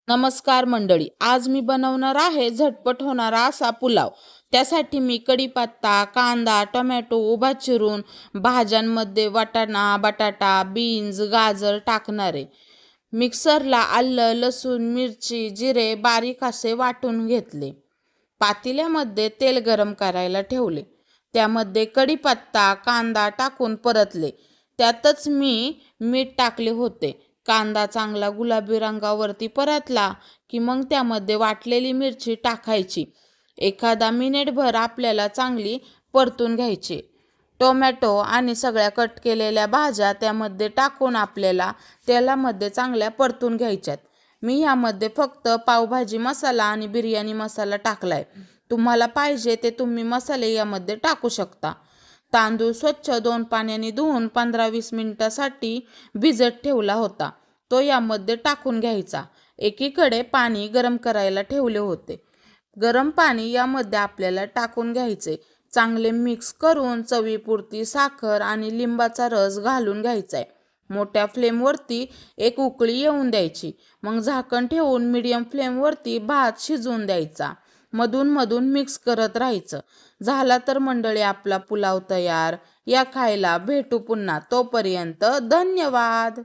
नमस्कार मंडळी, आज मी बनवणार आहे झटपट होणारा असा पुलाव। त्यासाठी मी कढीपत्ता, कांदा, टोमॅटो उभा चिरून भाज्यांमध्ये वाटाणा, बटाटा, बीन्स, गाजर टाकणार आहे। मिक्सरला आलं, लसूण, मिरची, जिरे बारीक असे वाटून घेतले। पातेल्यामध्ये तेल गरम करायला ठेवले। त्यामध्ये कढीपत्ता, कांदा टाकून परतले। त्यातच मी मीठ टाकले होते। कांदा चांगला गुलाबी रंगावरती परतला की मग त्यामध्ये वाटलेली मिरची टाकायची। एखादा मिनिटभर आपल्याला चांगली परतून घ्यायची। टोमॅटो आणि सगळ्या कट केलेल्या भाज्या त्यामध्ये टाकून आपल्याला तेलामध्ये चांगल्या परतून घ्यायच्यात। मी यामध्ये फक्त पावभाजी मसाला आणि बिर्याणी मसाला टाकलाय। तुम्हाला पाहिजे ते तुम्ही मसाले यामध्ये टाकू शकता। तांदूळ स्वच्छ 2 पाण्याने धुवून 15-20 मिनिटांसाठी भिजत ठेवला होता, तो यामध्ये टाकून घ्यायचा। एकीकडे पाणी गरम करायला ठेवले होते। गरम पाणी यामध्ये आपल्याला टाकून घ्यायचे। चांगले मिक्स करून चवीपुरती साखर आणि लिंबाचा रस घालून घ्यायचा। मोठ्या फ्लेमवरती एक उकळी येऊन द्यायची। मग झाकण ठेवून मीडियम फ्लेमवरती भात शिजवून द्यायचा। मधून मधून मिक्स करत राहायचं। झाला तर मंडळी आपला पुलाव तयार। या खायला भेटू पुन्हा, तोपर्यंत धन्यवाद।